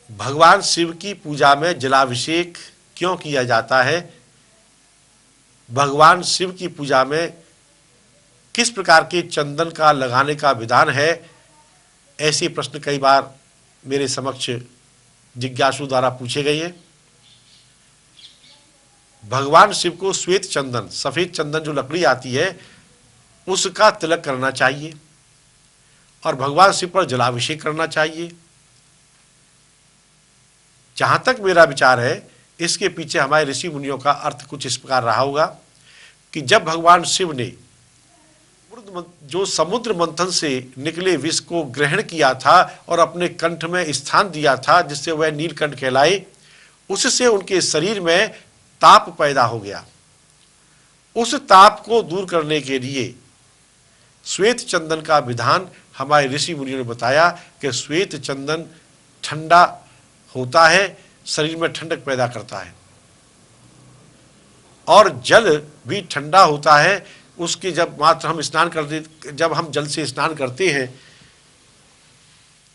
भगवान शिव की पूजा में जलाभिषेक क्यों किया जाता है? भगवान शिव की पूजा में किस प्रकार के चंदन का लगाने का विधान है? ऐसे प्रश्न कई बार मेरे समक्ष जिज्ञासु द्वारा पूछे गए हैं। भगवान शिव को श्वेत चंदन, सफेद चंदन जो लकड़ी आती है, उसका तिलक करना चाहिए और भगवान शिव पर जलाभिषेक करना चाहिए। जहां तक मेरा विचार है, इसके पीछे हमारे ऋषि मुनियों का अर्थ कुछ इस प्रकार रहा होगा कि जब भगवान शिव ने जो समुद्र मंथन से निकले विष को ग्रहण किया था और अपने कंठ में स्थान दिया था, जिससे वह नीलकंठ कहलाए, उससे उनके शरीर में ताप पैदा हो गया। उस ताप को दूर करने के लिए श्वेत चंदन का विधान हमारे ऋषि मुनियों ने बताया कि श्वेत चंदन ठंडा होता है, शरीर में ठंडक पैदा करता है और जल भी ठंडा होता है। उसके जब मात्र हम स्नान करते, जब हम जल से स्नान करते हैं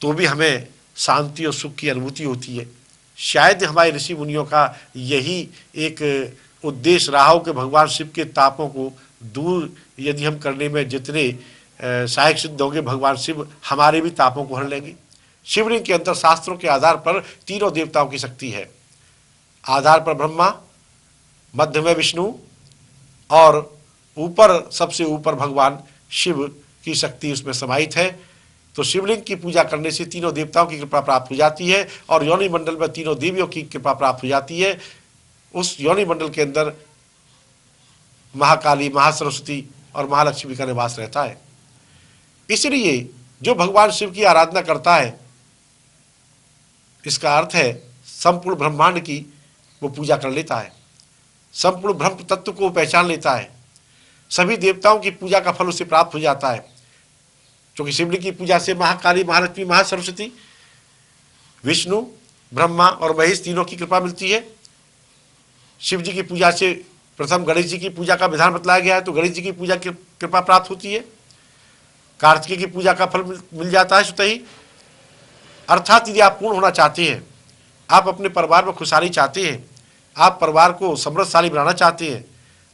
तो भी हमें शांति और सुख की अनुभूति होती है। शायद हमारे ऋषि मुनियों का यही एक उद्देश्य रहा हो कि भगवान शिव के तापों को दूर यदि हम करने में जितने सहायक सिद्ध होंगे, भगवान शिव हमारे भी तापों को हर लेंगे। शिवलिंग के अंतर शास्त्रों के आधार पर तीनों देवताओं की शक्ति है। आधार पर ब्रह्मा, मध्य में विष्णु और ऊपर सबसे ऊपर भगवान शिव की शक्ति उसमें समाहित है। तो शिवलिंग की पूजा करने से तीनों देवताओं की कृपा प्राप्त हो जाती है और योनि मंडल में तीनों देवियों की कृपा प्राप्त हो जाती है। उस योनि मंडल के अंदर महाकाली, महासरस्वती और महालक्ष्मी का निवास रहता है। इसलिए जो भगवान शिव की आराधना करता है, इसका अर्थ है संपूर्ण ब्रह्मांड की वो पूजा कर लेता है, संपूर्ण ब्रह्म तत्व को पहचान लेता है। सभी देवताओं की पूजा का फल उसे प्राप्त हो जाता है, क्योंकि शिवलिंग की पूजा से महाकाली, महालक्ष्मी, महासरस्वती, विष्णु, ब्रह्मा और महेश तीनों की कृपा मिलती है। शिव जी की पूजा से प्रथम गणेश जी की पूजा का विधान बतलाया गया है, तो गणेश जी की पूजा की कृपा प्राप्त होती है। कार्तिकेय की पूजा का फल मिल जाता है स्वतः ही। अर्थात यदि आप पूर्ण होना चाहते हैं, आप अपने परिवार में खुशहाली चाहते हैं, आप परिवार को समृद्धशाली बनाना चाहते हैं,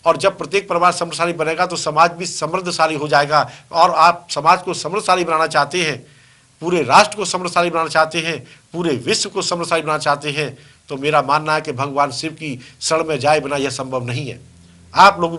और जब प्रत्येक परिवार समृद्धशाली बनेगा तो समाज भी समृद्धशाली हो जाएगा, और आप समाज को समृद्धशाली बनाना चाहते हैं, पूरे राष्ट्र को समृद्धशाली बनाना चाहते हैं, पूरे विश्व को समृद्धशाली बनाना चाहते हैं, तो मेरा मानना है कि भगवान शिव की शरण में जाए बिना यह संभव नहीं है। आप लोग भी